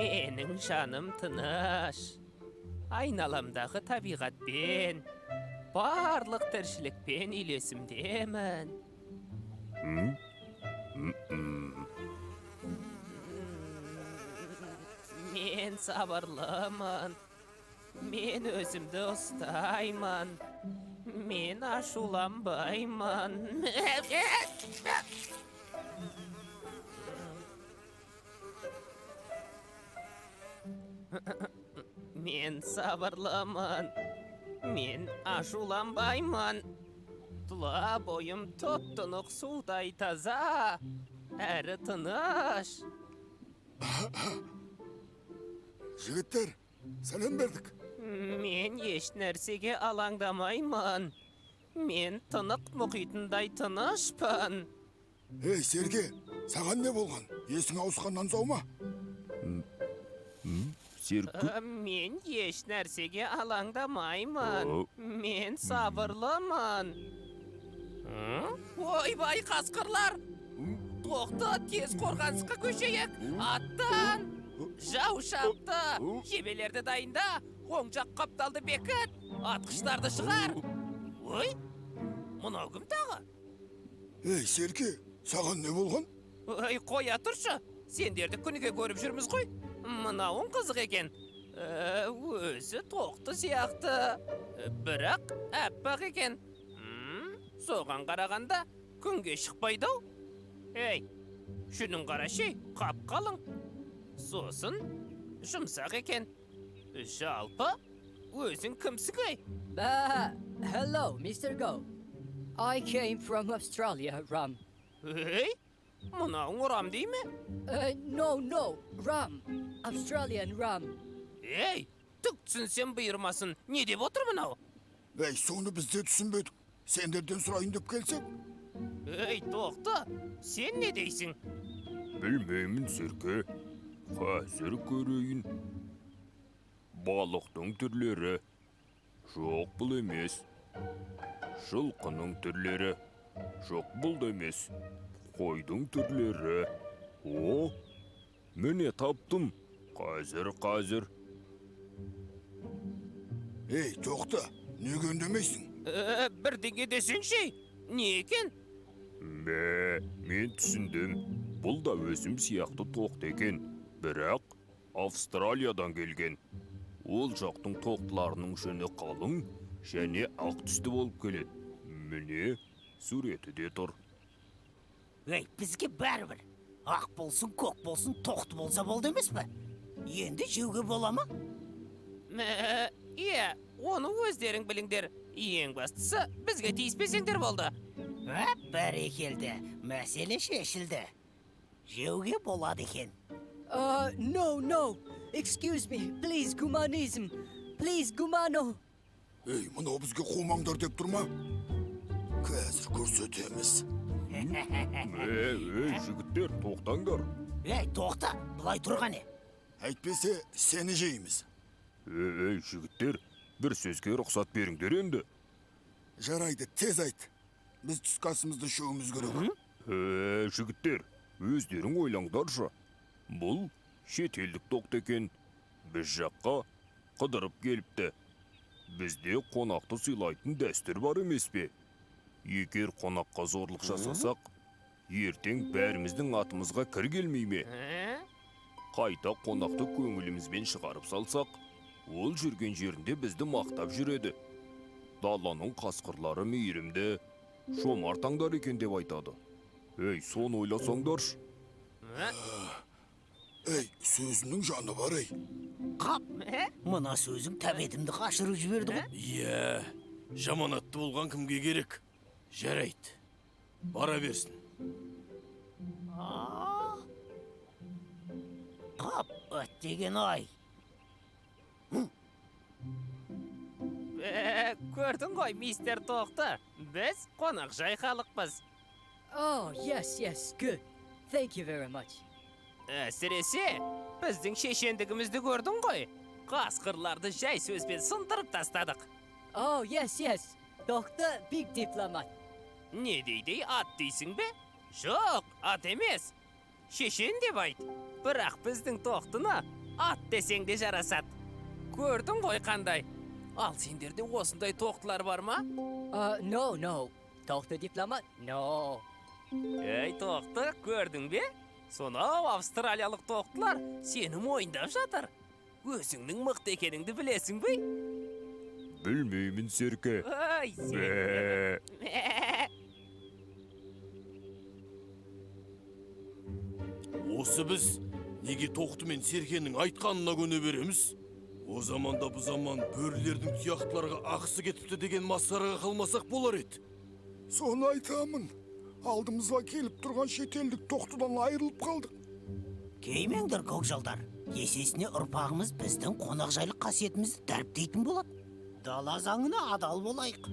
Mening şanım tыныç. Aynalamdağı tabigatben, barlık tirşilikben ilesimdemen. Men sabırlıman. Men özümde ustayman. Men aşulanbayman. Men sabırlıman. Men aşulanbayman. Tula boyum tuttunuk suday taza. Eri tыныç. Жігіттер, сәлем бердік. Men еш nersege alangdamayman. Men tınık muhitындай tыныçpın. Ей, Серге, саған не болған? Есің ауысқаннан сау ма? Serki, Men еш nersege alangdamayman. Men sabırlıman. Oy bay kaskırlar. Toqta tez korgansıqa köşeyek. Attan. Жау шапты. Жебелерді дайында. Оң жақ қапталды бекіт. Атқыштарды шығар. Ой, мынау кім тағы? Ей, Серге, саған не болған? Ой, қоя тұршы. Сендерді күніге көріп жүрміз ғой. Мынауың қызық екен. Өзі тоқты сияқты. Бірақ әппақ екен. Соған қарағанда күнге шықпайды-ау. Ей, шүнің қарашы, қап-қалың. Сосын жұмсақ екен. Жалпы, өзің кімсің ей? Hello, Mr. Go. I came from Australia, Ram. Ей, мынауың ұрам дей ме? No, Ram. Australian Ram. Ей, түк түсінсем бұйырмасын. Не деп отыр мынау? Ей, соны біз де түсінбедік. Сендерден сұрайын деп келсек? Ей, тоқты, сен не дейсің? bilmeymin Serki. Hazır göreyim. Balıktың türleri. Жоқ бұл емес. Жылқының түрлері. Жоқ бұл да емес. Қойдың түрлері. О, міне таптым. Қазір. Ей, тоқта, неге үндемейсің? Бірдеңе десеңші, не екен? Мен түсіндім. Бұл да өзім сияқты тоқты екен. Бірақ Австралиядан келген. Ол жақтың тоқтыларының жүні қалың және ақ түсті болып келеді. Міне суреті де тұр. Ей, бізге бәрібір. Ақ болсын, көк болсын, тоқты болса болды емес пе? Енді жеуге бола ма? Иә, оны өздерің біліңдер. Ең бастысы, бізге тиіспесеңдер болды. Бәрекелді, мәселе шешілді. Жеуге болады екен. No. Excuse me. Please, Gumanism. Please, Gumano. Ей, мынау бізге қумаңдар деп тұрма? Қазір көрсетеміз. Жігіттер, тоқтаңдар. Ей, тоқта, бұлай тұрғаны. Әйтпесе, сені жейміз. Жігіттер, бір сөзге рұқсат беріңдер енді. Жарайды, тез айт. Біз түскі асымызды шөуіміз керек. Жігіттер, өздерің ойлаңдаршы. Бұл шетелдік тоқты екен. Біз жаққа қыдырып келіпті. Бізде қонақты сыйлайтын дәстүр бар емес пе? Егер қонаққа зорлық жасасақ, ертең бәріміздің атымызға кір келмей ме? Қайта қонақты көңілімізбен шығарып салсақ, ол жүрген жерінде бізді мақтап жүреді. Даланың қасқырлары мейірімді, шомартаңдар екен деп айтады. Ей, соны ойласаңдаршы. Ей, сөзінің жаны бар ей. Қап, мына сөзің тәбетімді қашырып жіберді ғой. Иә, жаманатты болған кімге керек? Жарайды, бара берсін. Қап, өттеген ай. Көрдің ғой, мистер Тоқты. Біз қонақжай халықпыз. Oh, yes, good. Thank you very much. Әсіресе, біздің шешендігімізді көрдің ғой. Қасқырларды жай сөзбен сындырып тастадық. Oh, yes. Doktor big diplomat. Не дейді, ат дейсің бе? Жоқ, ат емес. Шешен деп айт. Бірақ біздің тоқтыны ат десең де жарасат. Көрдің ғой қандай? Ал сендерде осындай тоқтылар бар ма? No. Tohte diplomat? No. Ей, тоқты, көрдің бе? Сонау австралиялық тоқтылар сені мойындап жатыр. Өзіңнің мықты екеніңді білесің бе? Білмеймін, Серке. Ай, сен. Бә. Осы біз неге тоқты мен серкенің айтқанына көне береміз? О заманда бұ заман бөрілердің тұяқтыларға ақысы кетіпті деген масқараға қалмасақ болар еді. Соны айтамын. Алдымызға келіп тұрған шетелдік тоқтыдан айырылып қалдық. Кеймеңдер көкжалдар. Есесіне ұрпағымыз біздің қонақжайлық қасиетімізді дәріптейтін болады. Дала заңына адал болайық.